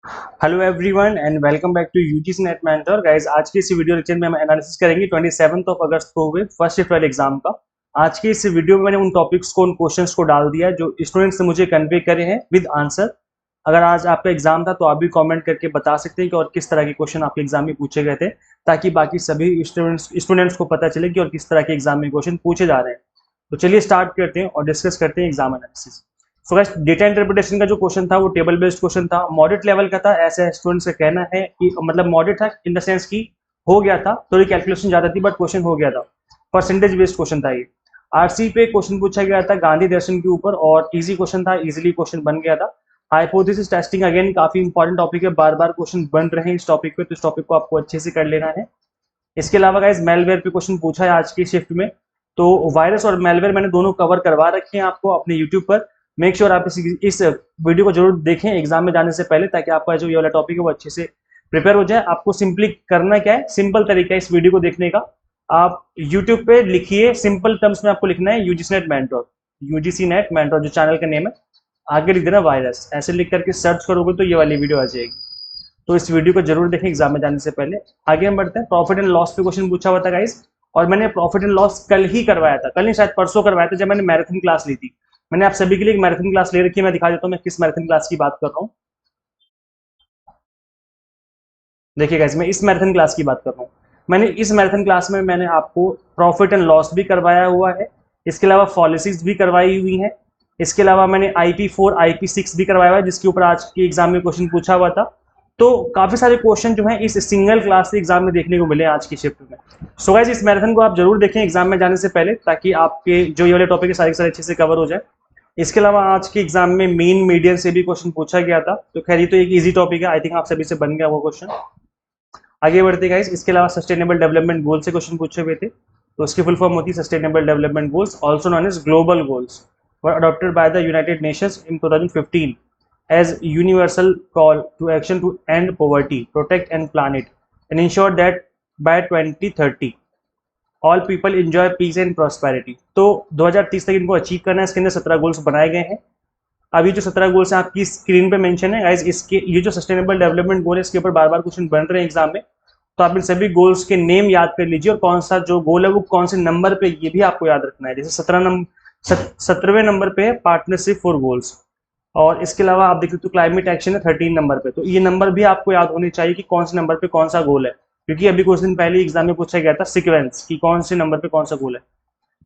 Hello everyone and welcome back to UGC NET mentor guys. आज के इस video lecture में हम एनालिसिस करेंगे 27 अगस्त को हुए फर्स्ट शिफ्ट वाले एग्जाम का। आज के इस वीडियो में मैंने उन टॉपिक्स को, उन क्वेश्चंस को डाल दिया जो स्टूडेंट्स ने मुझे कन्वे करे हैं विद आंसर। अगर आज आपका एग्जाम था तो आप भी कमेंट करके बता सकते हैं कि और किस तरह के क्वेश्चन आपके एग्जाम में पूछे गए थे, ताकि बाकी सभी स्टूडेंट्स को पता चले कि और किस तरह के एग्जाम में क्वेश्चन पूछे जा रहे हैं। तो चलिए स्टार्ट करते हैं और डिस्कस करते हैं exam analysis. So guys, data interpretation का जो क्वेश्चन था वो टेबल बेस्ड क्वेश्चन था, मॉडरेट लेवल का था। ऐसे स्टूडेंट्स का कहना है कि मतलब मॉडरेट था इन द सेंस कि हो गया था, थोड़ी कैलकुलेशन ज्यादा थी बट क्वेश्चन हो गया था। परसेंटेज बेस्ड क्वेश्चन था ये। आरसी पे क्वेश्चन पूछा गया था गांधी दर्शन के ऊपर और इजी क्वेश्चन था, इजीली क्वेश्चन बन गया था। हाइपोथेसिस टेस्टिंग अगेन काफी इंपॉर्टेंट टॉपिक है, बार बार क्वेश्चन बन रहे हैं इस टॉपिक पे, तो इस टॉपिक को आपको अच्छे से कर लेना है। इसके अलावा गाइस मेलवेयर पे क्वेश्चन पूछा है आज की शिफ्ट में। तो वायरस और मेलवेयर मैंने दोनों कवर करवा रखे हैं आपको अपने यूट्यूब पर। मेक श्योर आप इस वीडियो को जरूर देखें एग्जाम में जाने से पहले, ताकि आपका जो ये वाला टॉपिक है वो अच्छे से प्रिपेयर हो जाए। आपको सिंपली करना क्या है, सिंपल तरीका है इस वीडियो को देखने का। आप यूट्यूब पे लिखिए, सिंपल टर्म्स में आपको लिखना है UGC net mentor, UGC net mentor जो चैनल का नेम है, आगे लिख देना वायरस। ऐसे लिख करके सर्च करोगे तो ये वाली वीडियो आ जाएगी। तो इस वीडियो को जरूर देखें एग्जाम में जाने से पहले। आगे हम बढ़ते हैं। प्रॉफिट एंड लॉस पे क्वेश्चन पूछा हुआ था गाइस, और मैंने प्रॉफिट एंड लॉस कल ही करवाया था, कल नहीं शायद परसों करवाया था जब मैंने मैराथन क्लास ली थी। मैंने आप सभी के लिए एक मैराथन क्लास ले रखी है, मैं दिखा देता हूँ मैं किस मैराथन क्लास की बात कर रहा हूँ। देखिए गाइस, मैं इस मैराथन क्लास की बात कर रहा हूँ। मैंने इस मैराथन क्लास में मैंने आपको प्रॉफिट एंड लॉस भी करवाया हुआ है, इसके अलावा पॉलिसीज भी करवाई हुई है। इसके अलावा मैंने IP4 IP6 भी करवाया हुआ है, जिसके ऊपर आज के एग्जाम में क्वेश्चन पूछा हुआ था। तो काफी सारे क्वेश्चन जो है इस सिंगल क्लास से एग्जाम में देखने को मिले आज की शिफ्ट में। सो गाइस, इस मैराथन को आप जरूर देखें एग्जाम में जाने से पहले, ताकि आपके जो ये वाले टॉपिक है सारे के सारे अच्छे से कवर हो जाए। इसके अलावा आज के एग्जाम में मेन मीडियन से भी क्वेश्चन पूछा गया था, तो खैर ये तो एक इजी टॉपिक है, आई थिंक आप सभी से बन गया वो क्वेश्चन। आगे बढ़ते गाइस, इसके अलावा सस्टेनेबल डेवलपमेंट गोल से क्वेश्चन पूछे हुए थे। तो उसकी फुल फॉर्म होती है sustainable development goals, also known as global goals, were adopted by the United Nations in 2015 as universal call to action to end poverty, protect and planet, and ensure that by 2030 all people enjoy peace and prosperity। तो 2030 तक इनको achieve करना है। इसके अंदर 17 goals बनाए गए हैं। अभी जो 17 गोल्स हैं आपकी स्क्रीन पे मेंशन है गाइस। इसके ये जो सस्टेनेबल डेवलपमेंट गोल है इसके ऊपर बार बार क्वेश्चन बन रहे हैं एग्जाम में, तो आप इन सभी गोल्स के नेम याद कर लीजिए और कौन सा जो गोल है वो कौन से नंबर पे, ये भी आपको याद रखना है। जैसे 17वें नंबर पे है पार्टनरशिप फॉर गोल्स, और इसके अलावा आप देखते हो क्लाइमेट एक्शन है 13 नंबर पे। तो ये नंबर भी आपको याद होने चाहिए कि कौन से नंबर पे कौन सा गोल है, क्योंकि अभी कुछ दिन पहले एग्जाम में पूछा गया था सीक्वेंस कि कौन से नंबर पे कौन सा गोल है।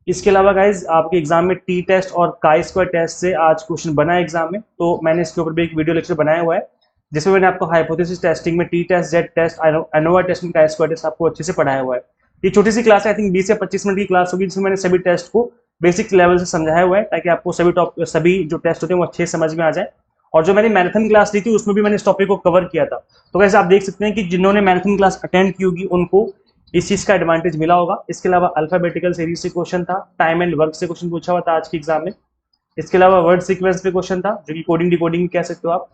इसके अलावा गाइज आपके एग्जाम में टी टेस्ट और काई स्क्वायर टेस्ट से आज क्वेश्चन बना है एग्जाम में, तो मैंने इसके ऊपर भी एक वीडियो लेक्चर बनाया हुआ है, जिसमें मैंने आपको हाइपोथेसिस टेस्टिंग में T test, Z test, ANOVA test, chi square test आपको अच्छे से पढ़ाया हुआ है। ये छोटी सी क्लास है, आई थिंक 20 से 25 मिनट की क्लास होगी, जिसमें मैंने सभी टेस्ट को बेसिक लेवल से समझाया हुआ है, ताकि आपको सभी जो टेस्ट होते हैं वो अच्छे से समझ में आ जाए। और जो मैंने मैराथन क्लास ली थी उसमें भी मैंने इस टॉपिक को कवर किया था। तो वैसे आप देख सकते हैं कि जिन्होंने मैराथन क्लास अटेंड की होगी उनको इस चीज का एडवांटेज मिला होगा। इसके अलावा अल्फाबेटिकल सीरीज से क्वेश्चन था, टाइम एंड वर्क से क्वेश्चन पूछा हुआ था आज के एग्जाम में। इसके अलावा वर्ड सीक्वेंस पे क्वेश्चन था, जो कि कोडिंग डिकोडिंग कह सकते हो आप।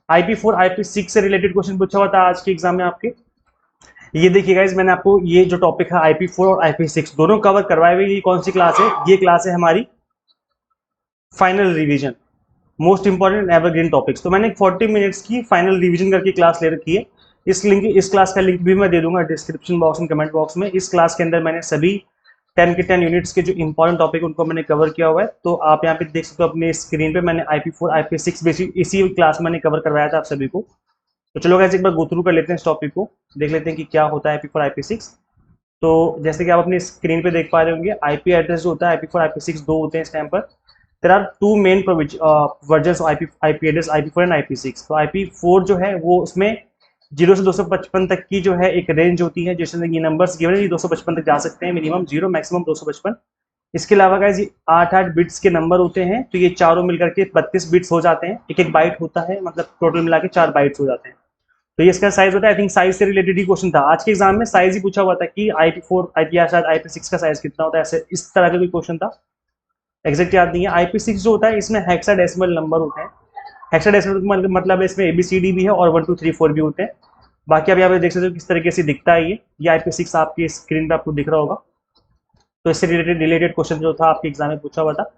IP4 IP6 से रिलेटेड क्वेश्चन पूछा हुआ था आज के एग्जाम में आपके। ये देखिए गाइस, मैंने आपको ये जो टॉपिक है IP4 और IP6 दोनों कवर करवाए हुए। ये कौन सी क्लास है? ये क्लास है हमारी final revision, most important evergreen topics. तो मैंने 40 मिनट्स की फाइनल रिवीजन करके क्लास ले रखी है। इस क्लास का लिंक भी मैं दे दूंगा डिस्क्रिप्शन बॉक्स में, कमेंट बॉक्स में। इस क्लास के अंदर मैंने सभी 10 के 10 यूनिट्स के जो इंपॉर्टेंट टॉपिक उनको मैंने कवर किया हुआ है। तो आप यहाँ पे देख सकते हो अपने स्क्रीन पे, मैंने IP4 IP6 बेसिक इसी क्लास मैंने कवर करवाया था आप सभी को। तो चलो गाइस, एक बार गो थ्रू कर लेते हैं इस टॉपिक को, देख लेते हैं कि क्या होता है IP4 IP6। तो जैसे कि आप अपनी स्क्रीन पे देख पा रहे होंगे, IP एड्रेस जो होता है IP4 IP6 दो होते हैं इस टाइम पर। There are two main version IP address, IP4 and IP6। तो IP4 जो है वो उसमें 0 से 255 तक की जो है एक रेंज होती है, जैसे ये नंबर्स गिवन है, ये 255 तक जा सकते हैं, मिनिमम 0 मैक्सिमम 255। इसके अलावा गाइस ये 8-8 बिट्स के नंबर होते हैं, तो ये चारों मिलकर के 32 बिट्स हो जाते हैं। एक एक बाइट होता है, मतलब टोटल मिला के 4 बाइट्स हो जाते हैं। तो ये इसका साइज होता है। आई थिंक साइज से रिलेटेड ही क्वेश्चन था आज के एग्जाम में, साइज ही पूछा हुआ था कि IP4 या शायद IP6 का साइज कितना होता है, ऐसे इस तरह का कोई क्वेश्चन था, एग्जैक्ट याद नहीं है। IP6 जो होता है इसमें हेक्साडेसिमल नंबर होते हैं। हेक्साडेसिमल मतलब इसमें ABCD भी है और 1 2 3 4 भी होते हैं। बाकी आप यहाँ पे देख सकते हो किस तरीके से दिखता है ये IP6 आपकी स्क्रीन पे आपको दिख रहा होगा। तो इससे रिलेटेड क्वेश्चन जो था आपके एग्जाम में पूछा हुआ था।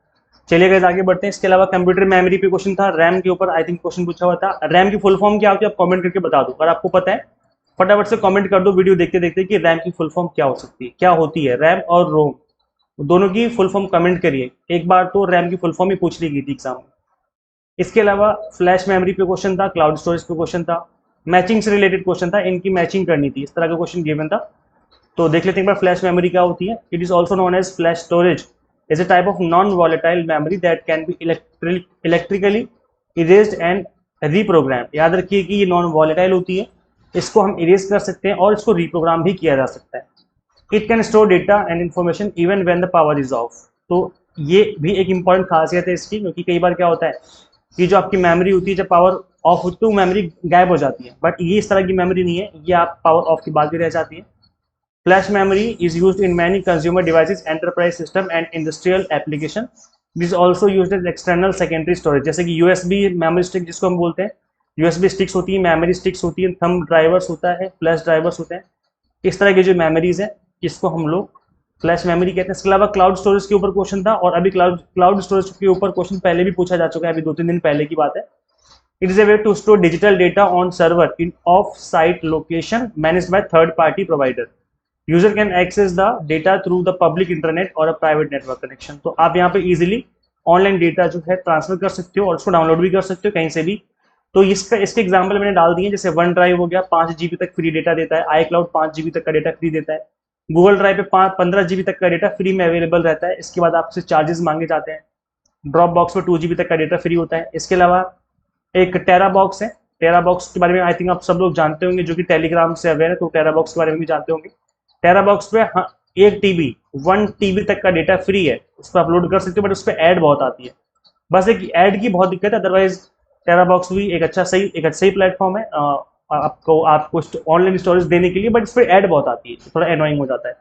चलिए गाइस आगे बढ़ते हैं। इसके अलावा कंप्यूटर मेमोरी पे क्वेश्चन था, रैम के ऊपर आई थिंक क्वेश्चन पूछा हुआ था। रैम की फुल फॉर्म क्या होती है आप कमेंट करके बता दो, अगर आपको पता है फटाफट से कमेंट कर दो वीडियो देखते देखते कि रैम की फुल फॉर्म क्या हो सकती है, क्या होती है रैम और रोम, दोनों की फुल फॉर्म कमेंट करिए। एक बार तो रैम की फुल फॉर्म ही पूछ ली गई थी एग्जाम में। इसके अलावा फ्लैश मेमोरी पे क्वेश्चन था, क्लाउड स्टोरेज पे क्वेश्चन था, मैचिंग से रिलेटेड क्वेश्चन था, इनकी मैचिंग करनी थी, इस तरह का क्वेश्चन गिवन था। तो देख लेते हैं एक बार फ्लैश मेमोरी क्या होती है। It is also known as flash storage is a type of non-volatile memory that can be electrically erased and reprogrammed। याद रखिए कि ये नॉन वॉलेटाइल होती है, इसको हम इरेज कर सकते हैं और इसको रिप्रोग्राम भी किया जा सकता है। It can store data and information even when the power is of. तो ये भी एक इंपॉर्टेंट खासियत है इसकी, क्योंकि कई बार क्या होता है कि जो आपकी मेमोरी होती है जब पावर ऑफ होती है तो मेमोरी गायब हो जाती है, बट ये इस तरह की मेमोरी नहीं है, ये आप पावर ऑफ के बाद भी रह जाती है। Flash memory is used in many consumer devices, enterprise system and industrial application. It is also used as external secondary storage, जैसे कि USB memory stick जिसको हम बोलते हैं, USB sticks होती है, memory sticks होती है, thumb drivers होता है, flash drivers होते हैं। इस तरह की जो memories है इसको हम लोग फ्लैश मेमोरी कहते हैं। इसके अलावा क्लाउड स्टोरेज के ऊपर क्वेश्चन था, और अभी क्लाउड स्टोरेज के ऊपर क्वेश्चन पहले भी पूछा जा चुका है, अभी 2-3 दिन पहले की बात है। It is a way to store digital data on server in off site location managed by third party provider. User can access the data through the public internet और अ प्राइवेट नेटवर्क कनेक्शन। तो आप यहाँ पे easily online data जो है transfer कर सकते हो और उसको डाउनलोड भी कर सकते हो कहीं से भी। तो इसके एग्जाम्पल मैंने डाल दिए, जैसे वन ड्राइव हो गया 5 GB तक फ्री डेटा देता है, आई क्लाउड 5 GB तक का डेटा फ्री देता है, गूगल ड्राइव पे 15 GB तक का डेटा फ्री में अवेलेबल रहता है, इसके बाद आपसे चार्जेस मांगे जाते हैं। ड्रॉप बॉक्स पे 2 GB तक का डेटा फ्री होता है। इसके अलावा एक टेरा बॉक्स है, टेरा बॉक्स के बारे में आई थिंक आप सब लोग जानते होंगे जो कि टेलीग्राम से अवेयर है, तो टेरा बॉक्स के बारे में भी जानते होंगे। टेरा बॉक्स पे 1 TB तक का डेटा फ्री है, उस पर अपलोड कर सकते हो, बट उस पर ऐड बहुत आती है, बस एक ऐड की बहुत दिक्कत है। अदरवाइज टेरा बॉक्स भी एक अच्छा सही प्लेटफॉर्म है आपको ऑनलाइन स्टोरेज देने के लिए, बट इस पर ऐड बहुत आती है, थोड़ा एनोइंग हो जाता है।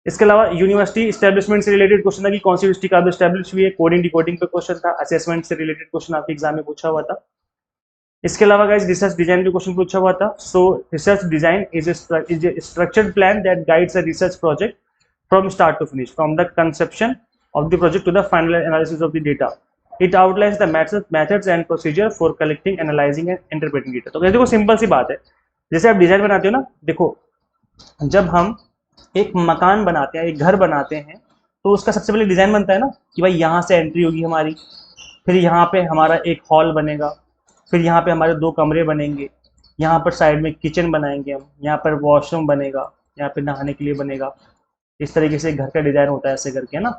इसके अलावा यूनिवर्सिटी एस्टेब्लिशमेंट से रिलेटेड क्वेश्चन था कि कौन सी यूनिवर्सिटी कब एस्टेब्लिश हुई है, कोडिंग डिकोडिंग पे क्वेश्चन था, असेसमेंट से रिलेटेड क्वेश्चन आपके एग्जाम में पूछा हुआ था। इसके अलावा गाइस रिसर्च डिजाइन पे क्वेश्चन पूछा हुआ था। So research design is a structured plan that guides a research project from start to finish, from the conception of the project to the final analysis of the data. It outlines the methods and procedure for collecting, analysing and interpreting data. तो देखो simple सी बात है, जैसे आप design बनाते हो ना, देखो जब हम एक मकान बनाते हैं, एक घर बनाते हैं, तो उसका सबसे पहले डिजाइन बनता है ना कि भाई यहाँ से एंट्री होगी हमारी, फिर यहाँ पे हमारा एक हॉल बनेगा, फिर यहाँ पे हमारे 2 कमरे बनेंगे, यहाँ पर साइड में किचन बनाएंगे हम, यहाँ पर वॉशरूम बनेगा, यहाँ पे नहाने के लिए बनेगा। इस तरीके से घर का डिजाइन होता है ऐसे करके, है ना।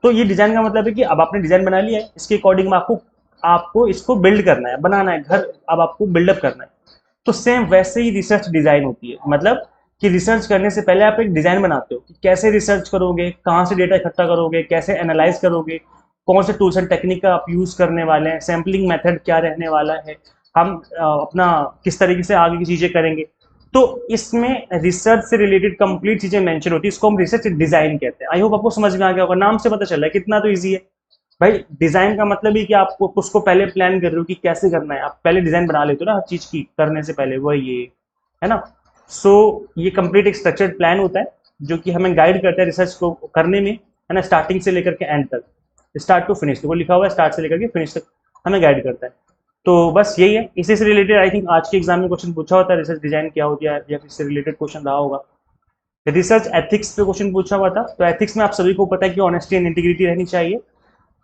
तो ये डिजाइन का मतलब है कि अब आपने डिजाइन बना लिया है, इसके अकॉर्डिंग आपको इसको बिल्ड करना है, बनाना है घर, अब आपको बिल्डअप करना है। तो सेम वैसे ही रिसर्च डिजाइन होती है, मतलब कि रिसर्च करने से पहले आप एक डिजाइन बनाते हो कि कैसे रिसर्च करोगे, कहाँ से डेटा इकट्ठा करोगे, कैसे एनालाइज करोगे, कौन से टूल्स एंड टेक्निक का आप यूज करने वाले हैं, सैम्पलिंग मेथड क्या रहने वाला है, हम अपना किस तरीके से आगे की चीजें करेंगे। तो इसमें रिसर्च से रिलेटेड कंप्लीट चीजें मेंशन होती है, इसको हम रिसर्च डिजाइन कहते हैं। आई होप आपको समझ में आ गया होगा, नाम से पता चला है कितना तो ईजी है भाई। डिजाइन का मतलब ही कि आपको उसको पहले प्लान कर रहे हो कि कैसे करना है, आप पहले डिजाइन बना लेते हो ना हर चीज की करने से पहले, वही ये है ना। सो ये कंप्लीट एक स्ट्रक्चर्ड प्लान होता है जो कि हमें गाइड करता है रिसर्च को करने में, है ना, स्टार्टिंग से लेकर के एंड तक, स्टार्ट टू फिनिश, तो वो लिखा हुआ है स्टार्ट से लेकर के फिनिश तक हमें गाइड करता है। तो बस यही है, इसी से रिलेटेड आई थिंक आज के एग्जाम में क्वेश्चन पूछा होता है, रिसर्च डिजाइन क्या होती है या फिर इससे रिलेटेड क्वेश्चन रहा होगा। रिसर्च एथिक्स पे क्वेश्चन पूछा हुआ था। तो एथिक्स में आप सभी को पता है कि ऑनेस्टी एंड इंटीग्रिटी रहनी चाहिए,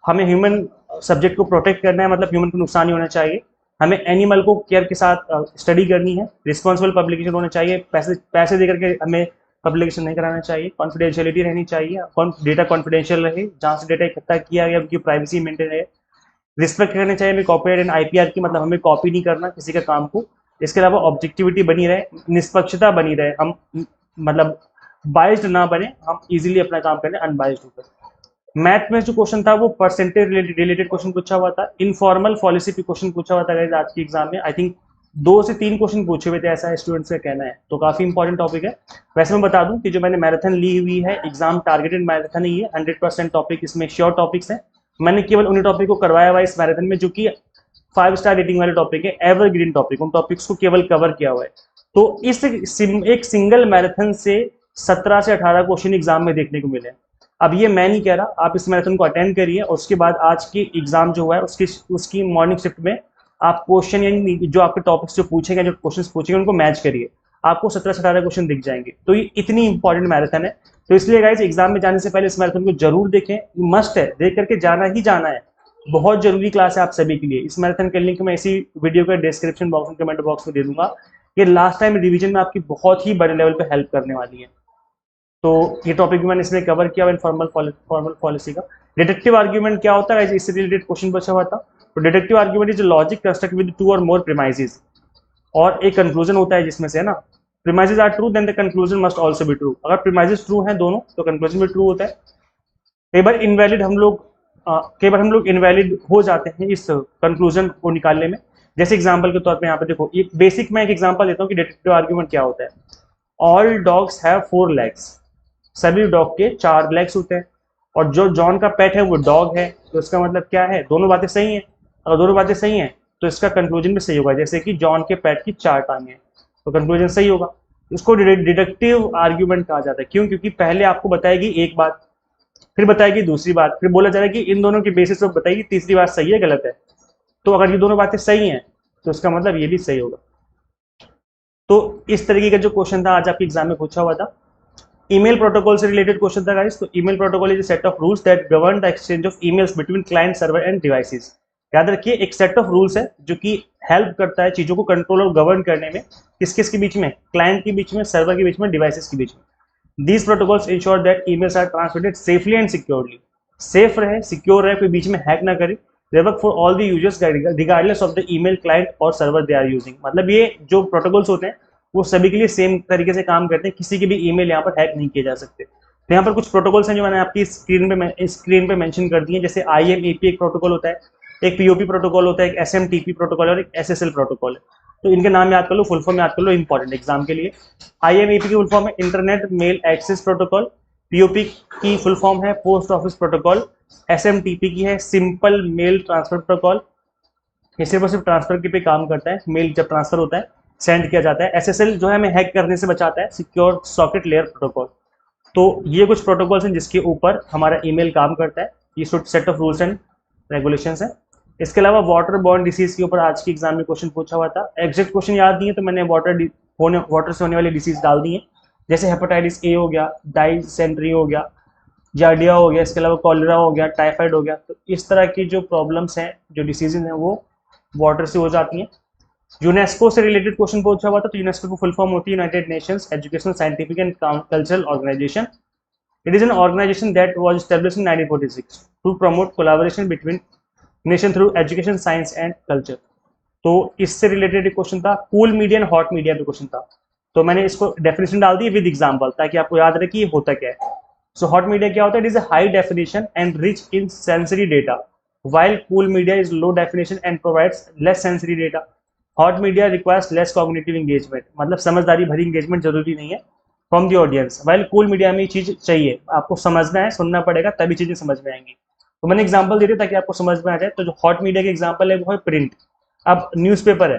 हमें ह्यूमन सब्जेक्ट को प्रोटेक्ट करना है, मतलब ह्यूमन को नुकसान नहीं होना चाहिए, हमें एनिमल को केयर के साथ स्टडी करनी है, रिस्पॉन्सिबल पब्लिकेशन होना चाहिए, पैसे देकर के हमें पब्लिकेशन नहीं कराना चाहिए, कॉन्फिडेंशियलिटी रहनी चाहिए, डेटा कॉन्फिडेंशियल रहे, जहाँ से डेटा इकट्ठा किया गया उनकी प्राइवेसी मेंटेन रहे, रिस्पेक्ट करनी चाहिए हमें कॉपीराइट एंड आईपीआर की, मतलब हमें कॉपी नहीं करना किसी का काम को। इसके अलावा ऑब्जेक्टिविटी बनी रहे, निष्पक्षता बनी रहे, हम मतलब बाइज्ड ना बने, हम इजीली अपना काम करें अनबाइज्ड होकर। मैथ में जो क्वेश्चन था वो परसेंटेज रिलेटेड क्वेश्चन पूछा हुआ था। इनफॉर्मल पॉलिसी पे क्वेश्चन पूछा हुआ था गाइस आज के एग्जाम में, आई थिंक 2 से 3 क्वेश्चन पूछे हुए थे, ऐसा स्टूडेंट्स का कहना है, तो काफी इंपॉर्टेंट टॉपिक है। वैसे मैं बता दूं कि जो मैंने मैराथन ली हुई है, एग्जाम टारगेटेड मैराथन ही है, 100% टॉपिक इसमें श्योर टॉपिक्स है। मैंने केवल उन्हीं टॉपिक को करवाया हुआ है इस मैराथन में जो कि 5 स्टार रेटिंग वाले टॉपिक है, एवरग्रीन टॉपिक, उन टॉपिक्स को केवल कवर किया हुआ है। तो इस एक सिंगल मैराथन से 17 से 18 क्वेश्चन एग्जाम में देखने को मिले। अब ये मैं नहीं कह रहा, आप इस मैराथन को अटेंड करिए और उसके बाद आज की एग्जाम जो है उसकी मॉर्निंग शिफ्ट में आप क्वेश्चन यानी जो आपके टॉपिक्स जो पूछेंगे, जो क्वेश्चन पूछेंगे उनको मैच करिए, आपको 17 से 18 क्वेश्चन दिख जाएंगे। तो ये इतनी इंपॉर्टेंट मैराथन है, तो इसलिए गाइस एग्जाम में जाने से पहले इस मैराथन को जरूर देखें, मस्ट है, देख करके जाना ही जाना है। बहुत जरूरी क्लास है आप सभी के लिए। इस मैराथन के लिंक मैं इसी वीडियो के डिस्क्रिप्शन बॉक्स में कमेंट बॉक्स में दे दूंगा। ये लास्ट टाइम रिवीजन में आपकी बहुत ही बड़े लेवल पे हेल्प करने वाली है। तो ये टॉपिक भी मैंने इसमें कवर किया इनफॉर्मल फॉर्मल पॉलिसी का। डिडक्टिव आर्ग्यूमेंट क्या होता है, इससे रिलेटेड क्वेश्चन पूछा हुआ था। तो deductive argument is logic construct with 2 और मोर प्रीमाइसेस, और एक कंक्लूजन होता है जिसमें से, है ना, premises are true then the conclusion must also be true. अगर प्रीमाइसेस ट्रू हैं दोनों तो कंक्लूजन भी ट्रू होता है। कई बार हम लोग इनवैलिड हो जाते हैं इस कंक्लूजन को निकालने में। जैसे एग्जांपल के तौर पे यहाँ पे देखो, एक बेसिक मैं एक एग्जांपल देता हूँ कि डिडक्टिव आर्ग्यूमेंट क्या होता है। ऑल डॉग्स हैव 4 legs, सभी डॉग के 4 लेग्स होते हैं, और जो जॉन का पेट है वो डॉग है, तो इसका मतलब क्या है, दोनों बातें सही हैं। अगर दोनों बातें सही हैं तो इसका कंक्लूजन भी सही होगा, जैसे कि जॉन के पेट की 4 टांगें हैं, तो कंक्लूजन सही होगा। इसको डिडक्टिव आर्ग्यूमेंट कहा जाता है। क्यों? क्योंकि पहले आपको बताएगी एक बात, फिर बताएगी दूसरी बात, फिर बोला जाएगा कि इन दोनों के बेसिस पर बताएगी तीसरी बात सही है गलत है। तो अगर ये दोनों बातें सही हैं तो इसका मतलब ये भी सही होगा। तो इस तरीके का जो क्वेश्चन था आज आपके एग्जाम में पूछा हुआ था। ईमेल प्रोटोकॉल से रिलेटेड क्वेश्चन था गाइस। तो email protocol is a set of rules that govern the exchange of emails between client server end devices. याद रखिए, एक सेट ऑफ रूल्स है जो कि हेल्प करता है चीजों को कंट्रोल और गवर्न करने में, किस किस के बीच में, क्लाइंट के बीच में, सर्वर के बीच में, डिवाइसेस के बीच में। These protocols ensure that emails are transmitted safely and securely, safe रहे, सिक्योर रहे, कोई बीच में हैक ना करे। They work for all the users regardless of the email client और सर्वर दे आर यूजिंग। मतलब ये जो प्रोटोकॉल्स होते हैं वो सभी के लिए सेम तरीके से काम करते हैं, किसी की भी ईमेल यहाँ पर हैक नहीं किए जा सकते। तो यहाँ पर कुछ प्रोटोकॉल्स हैं जो मैंने आपकी स्क्रीन पे मेंशन कर दिए। जैसे IMAP एक प्रोटोकॉल होता है, एक POP प्रोटोकॉल होता है, एक SMTP प्रोटोकॉल और एक SSL प्रोटोकॉल है। तो इनके नाम याद कर लो, फुल फॉर्म याद कर लो, इंपॉर्टेंट एग्जाम के लिए। IMAP की फुल फॉर्म है internet mail access protocol, POP की फुल फॉर्म है पोस्ट ऑफिस प्रोटोकॉल, SMTP की है सिंपल मेल ट्रांसफर प्रोटोकॉल, ये सिर्फ और सिर्फ ट्रांसफर के पे काम करता है, मेल जब ट्रांसफर होता है सेंड किया जाता है। SSL जो है हमें हैक करने से बचाता है, सिक्योर सॉकेट लेयर प्रोटोकॉल। तो ये कुछ प्रोटोकॉल्स हैं जिसके ऊपर हमारा ईमेल काम करता है। ये set of rules and regulations हैं। इसके अलावा वाटर बॉर्न डिसीज के ऊपर आज के एग्जाम में क्वेश्चन पूछा हुआ था। एग्जैक्ट क्वेश्चन याद नहीं है तो मैंने वाटर से होने वाली डिसीज डाल दी है, जैसे हेपेटाइटिस A हो गया, डाइसेंट्री हो गया, जार्डिया हो गया, इसके अलावा कॉलरा हो गया, टाइफाइड हो गया। तो इस तरह की जो प्रॉब्लम्स हैं, जो डिसीजेज हैं, वो वाटर से हो जाती हैं। यूनेस्को से रिलेटेड क्वेश्चन पूछा हुआ था। तो यूनेस्को की फुल फॉर्म होती है United Nations Educational Scientific and Cultural Organization. It is an organization that was established in 1946 to promote collaboration between nation through education, science and culture. तो इससे रिलेटेड एक क्वेश्चन था। Cool media and hot media पे question था, तो मैंने इसको definition डाल दी विद एग्जांपल ताकि आपको याद रहे कि ये होता क्या है। सो हॉट मीडिया क्या होता है? It is a high definition and rich in sensory data, while cool media is low definition and provides less sensory data. Hot media requires less cognitive engagement, मतलब समझदारी भरी एंगेजमेंट जरूरी नहीं है from the audience. While cool media में ये चीज चाहिए, आपको समझना है, सुनना पड़ेगा, तभी चीजें समझ में आएंगी। तो मैंने एग्जांपल दे दिया ताकि आपको समझ में आ जाए। तो जो हॉट मीडिया के एग्जांपल है वो है प्रिंट। अब न्यूज़पेपर है,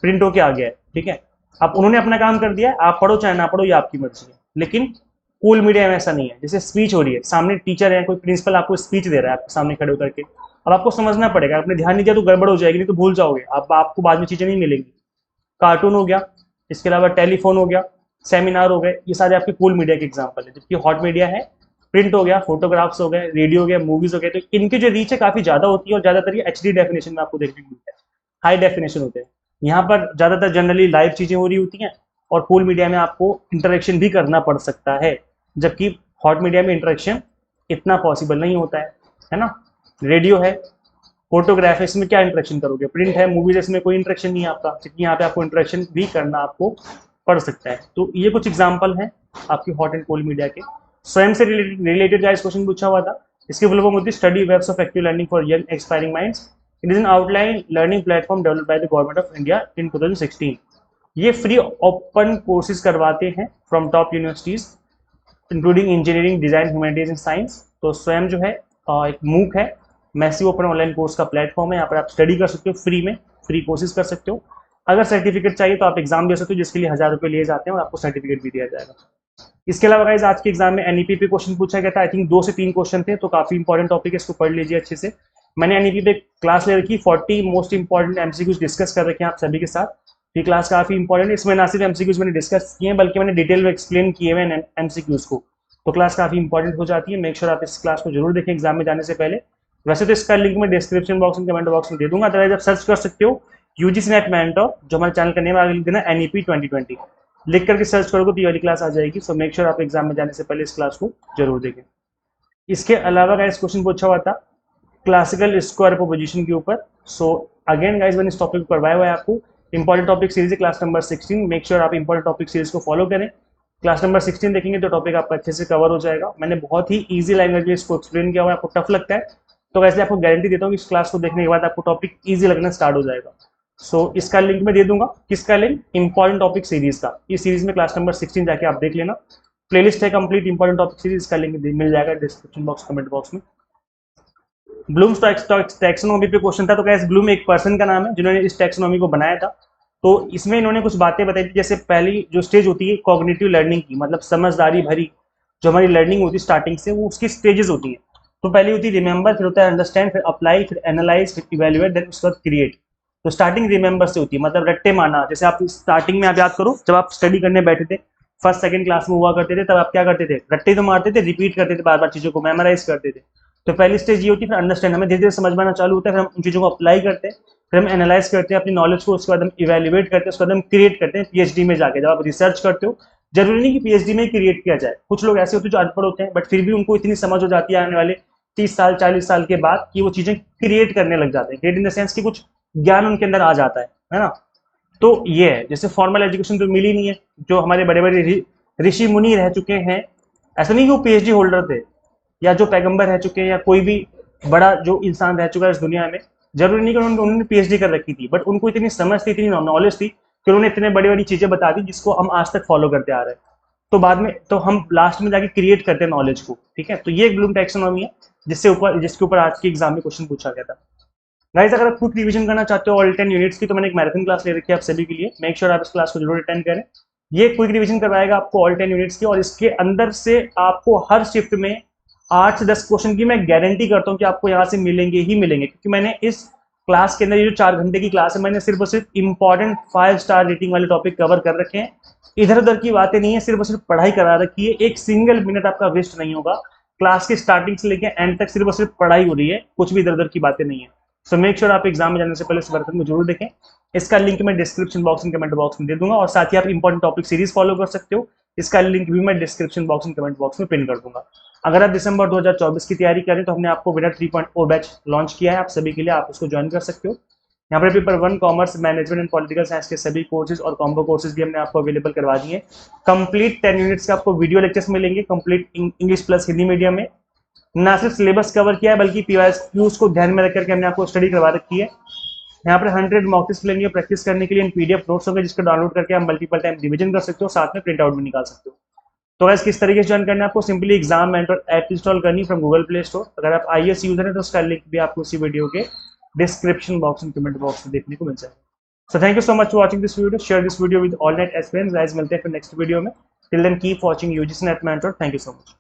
प्रिंट होके आ गया है, ठीक है। अब उन्होंने अपना काम कर दिया, आप पढ़ो चाहे ना पढ़ो, ये आपकी मर्जी है। लेकिन कूल मीडिया में ऐसा नहीं है। जैसे स्पीच हो रही है, सामने टीचर है, कोई प्रिंसिपल आपको स्पीच दे रहा है आपके सामने खड़े होकर के, अब आपको समझना पड़ेगा। आपने ध्यान नहीं दिया तो गड़बड़ हो जाएगी, नहीं तो भूल जाओगे, अब आपको बाद में चीजें नहीं मिलेंगी। कार्टून हो गया, इसके अलावा टेलीफोन हो गया, सेमिनार हो गए, ये सारे आपके कूल मीडिया के एग्जांपल है। जबकि हॉट मीडिया है प्रिंट हो गया, फोटोग्राफ्स हो गए, रेडियो हो गया, मूवीज हो गए। तो इनकी जो रीच है काफी ज्यादा होती है और ज्यादातर ये HD डेफिनेशन में आपको देखने को मिलता है, हाई डेफिनेशन होते हैं। यहाँ पर ज्यादातर जनरली लाइव चीजें हो रही होती हैं और कूल मीडिया में आपको इंटरेक्शन भी करना पड़ सकता है, जबकि हॉट मीडिया में इंटरेक्शन इतना पॉसिबल नहीं होता है ना। रेडियो है, फोटोग्राफ है, इसमें क्या इंटरेक्शन करोगे? प्रिंट है, मूवीज, इसमें कोई इंटरेक्शन नहीं है आपका, क्योंकि यहाँ पे आपको इंटरेक्शन भी करना आपको पड़ सकता है। तो ये कुछ एग्जांपल हैं आपकी हॉट एंड कोल्ड मीडिया के। स्वयं से रिलेटेड गाइस क्वेश्चन पूछा हुआ था। इसकी फुल फॉर्म होती है Study Webs of Active Learning for Young Expiring Minds. It is an outline learning platform developed by the government of India in 2016। ये फ्री ओपन कोर्सेज करवाते हैं from top universities including engineering, design, humanities and science. तो स्वयं जो है एक MOOC है, massive open online course का platform है। यहाँ पर आप स्टडी कर सकते हो फ्री में, फ्री कोर्सेज कर सकते हो। अगर सर्टिफिकेट चाहिए तो आप एग्जाम दे सकते हो, जिसके लिए 1000 रुपये लिए जाते हैं और आपको सर्टिफिकेट भी दिया जाएगा। इसके अलावा गाइस आज के एग्जाम में एनईपी पे क्वेश्चन पूछा गया था। आई थिंक 2 से 3 क्वेश्चन थे, तो काफी इंपॉर्टेंट टॉपिक है, इसको पढ़ लीजिए अच्छे से। मैंने एनईपी पे क्लास ले रखी, 40 मोस्ट इंपॉर्टेंट एमसीक्यूज डिस्कस कर रखे हैं आप सभी के साथ। ये क्लास काफी इंपॉर्टेंट है, इसमें ना सिर्फ एमसीक्यूज मैंने डिस्कस किए हैं बल्कि मैंने डिटेल में एक्सप्लेन किए हुए हैं एमसीक्यूज को, तो क्लास काफी इंपॉर्टेंट हो जाती है। मेक श्योर आप इस क्लास को जरूर देखें एग्जाम में जाने से पहले। वैसे तो इसका लिंक मैं डिस्क्रिप्शन बॉक्स में कमेंट बॉक्स में दे दूंगा, अदरवाइज आप सर्च कर सकते हो यूजीसी नेट मेंटर, जो हमारे चैनल का नेम आगे लिख देना एनईपी 2020, लिख करके सर्च करोगे तो ये वाली क्लास आ जाएगी। सो मेक श्योर आप एग्जाम में जाने से पहले इस क्लास को जरूर देखें। इसके अलावा गाइस क्वेश्चन पूछा हुआ था क्लासिकल स्क्वायर प्रोपोजिशन के ऊपर। सो अगेन गाइस मैंने इस टॉपिक को करवाया हुआ है आपको। इंपॉर्टेंट टॉपिक सीरीज है क्लास नंबर 16। मेक श्योर आप इंपॉर्टेंट टॉपिक सीरीज को फॉलो करें। क्लास नंबर 16 देखेंगे तो टॉपिक आपका अच्छे से कवर हो जाएगा। मैंने बहुत ही ईजी लैंग्वेज में इसको एक्सप्लेन किया हुआ है, आपको टफ लगता है तो वैसे आपको गारंटी देता हूँ कि इस क्लास को देखने के बाद आपको टॉपिक ईजी लगना स्टार्ट हो जाएगा। सो इसका लिंक मैं दे दूंगा, किसका लिंक, इंपॉर्टेंट टॉपिक सीरीज का। इस सीरीज में क्लास नंबर 16 जाके आप देख लेना, प्लेलिस्ट है कंप्लीट इंपॉर्टेंट टॉपिक सीरीज, इसका लिंक मिल जाएगा डिस्क्रिप्शन बॉक्स कमेंट बॉक्स में। ब्लूम्स टैक्सोनॉमी पे क्वेश्चन था, तो कैसे ब्लूम एक पर्सन का नाम है जिन्होंने इस टैक्सोनॉमी को बनाया था। तो इसमें इन्होंने कुछ बातें बताई थी, जैसे पहली जो स्टेज होती है कॉग्निटिव लर्निंग की, मतलब समझदारी भरी जो हमारी लर्निंग होती है स्टार्टिंग से, वो उसकी स्टेजेस होती है। तो पहली होती है रिमेंबर, फिर होता है अंडरस्टैंड, फिर अप्लाई, फिर एनालाइज, फिर इवेल्युएट, देन उसके बाद क्रिएट। तो स्टार्टिंग रिमेंबर से होती है, मतलब रट्टे मारना। जैसे आप स्टार्टिंग में आप याद करो, जब आप स्टडी करने बैठे थे फर्स्ट सेकंड क्लास में हुआ करते थे, तब आप क्या करते थे, रट्टे तो मारते थे, रिपीट करते थे, बार बार चीजों को मेमोराइज करते थे। तो पहली स्टेज ये होती है, फिर अंडरस्टैंड, हमें धीरे धीरे समझ में आना चालू होता है, फिर हम उन चीजों को अप्लाई करते हैं, फिर हम एनालाइज करते हैं अपनी नॉलेज को, उसके बाद हम इवेल्युएट करते हैं, उसके बाद हम क्रिएट करते हैं पीएचडी में जाके। जब आप रिसर्च करते हो, जरूरी नहीं कि पीएचडी में क्रिएट किया जाए, कुछ लोग ऐसे होते हैं जो अनपढ़ होते हैं बट फिर भी उनको इतनी समझ हो जाती है आने वाले 30 साल 40 साल के बाद कि वो चीजें क्रिएट करने लग जाते हैं। क्रिएट इन द सेंस कि कुछ ज्ञान उनके अंदर आ जाता है ना। तो ये है, जैसे फॉर्मल एजुकेशन तो मिली नहीं है, जो हमारे बड़े बड़े ऋषि मुनि रह चुके हैं, ऐसा नहीं कि वो पीएचडी होल्डर थे, या जो पैगंबर रह चुके हैं, या कोई भी बड़ा जो इंसान रह चुका है इस दुनिया में, जरूरी नहीं कि उन्होंने पीएचडी कर रखी थी, बट उनको इतनी समझ थी, इतनी नॉलेज थी कि उन्होंने इतने बड़ी बड़ी चीजें बता दी जिसको हम आज तक फॉलो करते आ रहे हैं। तो बाद में तो हम लास्ट में जाके क्रिएट करते हैं नॉलेज को, ठीक है। तो ये ब्लूम टैक्सोनॉमी है जिसके ऊपर आज के एग्जाम में क्वेश्चन पूछा गया था। गाइस अगर आप क्विक रिवीजन करना चाहते हो ऑल 10 यूनिट्स की, तो मैंने एक मैराथन क्लास ले रखी है आप सभी के लिए। मेक श्योर आप इस क्लास को जरूर अटेंड करें। ये क्विक रिवीजन करवाएगा आपको ऑल 10 यूनिट्स की, और इसके अंदर से आपको हर शिफ्ट में 8 से 10 क्वेश्चन की मैं गारंटी करता हूँ कि आपको यहाँ से मिलेंगे ही मिलेंगे, क्योंकि मैंने इस क्लास के अंदर ये जो 4 घंटे की क्लास है, मैंने सिर्फ और सिर्फ इंपॉर्टेंट 5 स्टार रेटिंग वाले टॉपिक कवर कर रखे हैं। इधर उधर की बातें नहीं है, सिर्फ और सिर्फ पढ़ाई करा रखी है। एक सिंगल मिनट आपका वेस्ट नहीं होगा। क्लास की स्टार्टिंग से लेकर एंड तक सिर्फ और सिर्फ पढ़ाई हो रही है, कुछ भी इधर उधर की बातें नहीं है। सो मेक श्योर आप एग्जाम में जाने से पहले इस मैराथन को जरूर देखें। इसका लिंक मैं description box and comment box में दे दूंगा, और साथ ही आप इंपॉर्टेंट टॉपिक सीरीज फॉलो कर सकते हो। इसका लिंक भी मैं description box and comment box में पिन कर दूंगा। अगर आप दिसंबर 2024 की तैयारी करें तो हमने आपको विनर 3.0 बैच लॉन्च किया है आप सभी के लिए, आप उसको ज्वाइन कर सकते हो। यहाँ पर paper 1 commerce, management and political science के सभी कोर्सेज और कॉम्बो कोर्सेज भी हमने आपको अवेलेबल करवा दिए। कंप्लीट 10 यूनिट्स के आपको वीडियो लेक्चर्स मिलेंगे, complete English plus Hindi medium में। ना सिर्फ सिलेबस कवर किया है बल्कि पीवाईक्यूज को ध्यान में रख करके हमने आपको स्टडी करवा रखी है। यहाँ पर 100 मॉक टेस्ट मिलेंगे प्रैक्टिस करने के लिए, पीडीएफ नोट्स होंगे जिसको डाउनलोड करके आप मल्टीपल टाइम रिवीजन कर सकते हो, साथ में प्रिंट आउट भी निकाल सकते हो। तो गाइस किस तरीके से ज्वाइन करना है आपको, simply exam mentor app install करनी फ्रॉम गूगल प्ले स्टोर। अगर आप आईएएस यूजर हैं तो उसका लिंक भी आपको इसी वीडियो के description box and comment box में देखने को मिल जाएगा। So thank you so much for watching this video, share this video with all NET aspirants. Guys मिलते हैं फिर नेक्स्ट वीडियो में। Till then keep watching UGC NET mentor. Thank you so much.